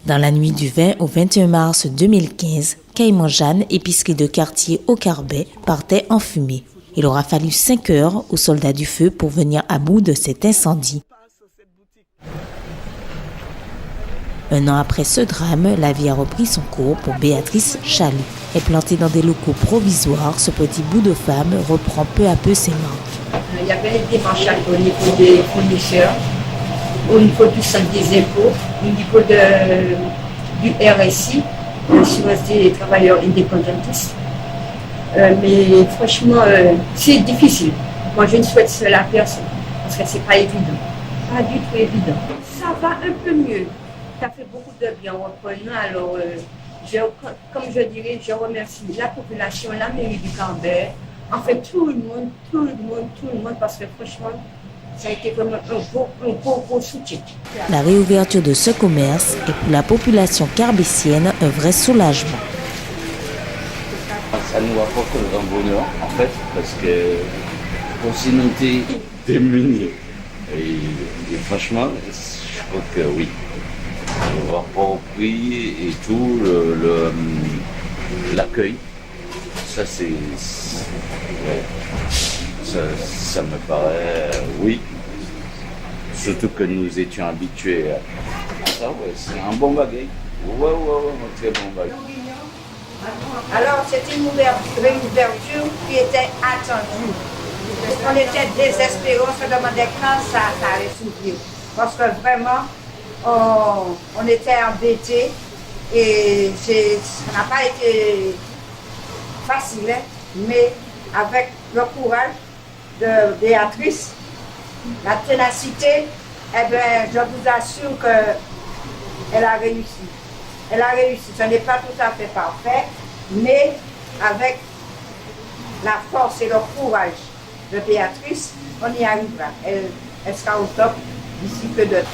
Dans la nuit du 20 au 21 mars 2015, Caïman Jeanne, épicerie de quartier au Carbet, partait en fumée. Il aura fallu 5 heures aux soldats du feu pour venir à bout de cet incendie. Un an après ce drame, la vie a repris son cours pour Béatrice Chalut. Implantée dans des locaux provisoires, ce petit bout de femme reprend peu à peu ses marques. Il y avait des démarches au niveau des fournisseurs, au niveau du centre des impôts, au niveau du RSI, l'assurance des travailleurs indépendantistes. Mais franchement, c'est difficile. Moi, je ne souhaite cela à personne, parce que ce n'est pas évident. Pas du tout évident. Ça va un peu mieux. Ça fait beaucoup de bien en reprenant. Alors, comme je dirais, je remercie la population, la mairie du Cambert, en fait tout le monde, parce que franchement, ça a été vraiment un beau soutien. La réouverture de ce commerce est pour la population carbétienne un vrai soulagement. Ça nous apporte un grand bonheur, en fait, parce que on s'est noté démunis. Et franchement, je crois que oui. Le rapport au prix et tout, l'accueil, ça c'est... Ça me paraît, oui. Surtout que nous étions habitués à ça, ouais, c'est un bon bagage. Ouais, un très bon bagage. Alors, c'était une réouverture qui était attendue. On était désespérés, on se demandait quand ça allait s'ouvrir. Parce que vraiment, on était embêtés et ça n'a pas été facile, mais avec le courage de Béatrice, la ténacité, eh bien, je vous assure qu'elle a réussi. Elle a réussi. Ce n'est pas tout à fait parfait, mais avec la force et le courage de Béatrice, on y arrivera. Elle sera au top d'ici peu de temps.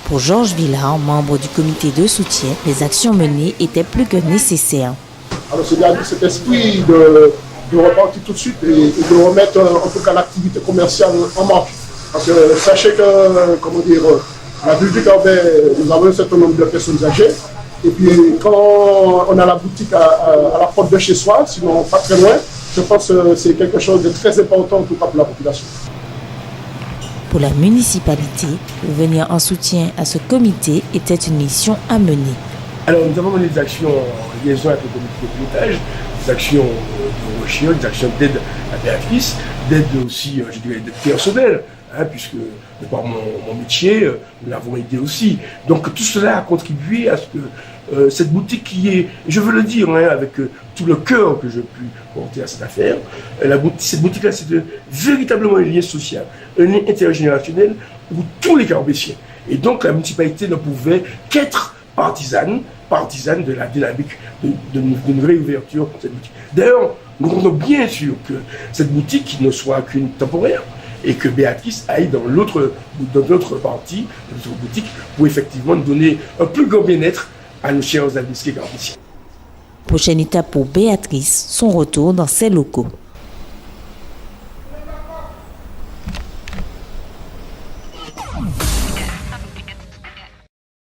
Pour Georges Villard, membre du comité de soutien, les actions menées étaient plus que nécessaires. Alors c'est garder cet esprit de repartir tout de suite et de remettre en tout cas l'activité commerciale en marche. Parce que sachez que, comment dire, la ville du Carbet, nous avons un certain nombre de personnes âgées. Et puis quand on a la boutique à la porte de chez soi, sinon pas très loin, je pense que c'est quelque chose de très important en tout cas pour la population. Pour la municipalité, venir en soutien à ce comité était une mission à mener. Alors nous avons mené des actions en liaison avec le comité de pilotage, des actions de recherche, des actions d'aide à Béatrice, d'aide aussi, je dirais, d'aide personnelle, puisque de par mon métier, nous l'avons aidé aussi. Donc tout cela a contribué à ce que cette boutique qui est, je veux le dire, avec tout le cœur que je puis porter à cette affaire, cette boutique-là, c'est véritablement un lien social, un lien intergénérationnel pour tous les Carbétiens. Et donc la municipalité ne pouvait qu'être partisane de la dynamique d'une réouverture de cette boutique. D'ailleurs, nous comptons bien sûr que cette boutique ne soit qu'une temporaire et que Béatrice aille dans l'autre partie, dans notre boutique, pour effectivement donner un plus grand bien-être à nos chers administrés carbétiens. Prochaine étape pour Béatrice, son retour dans ses locaux.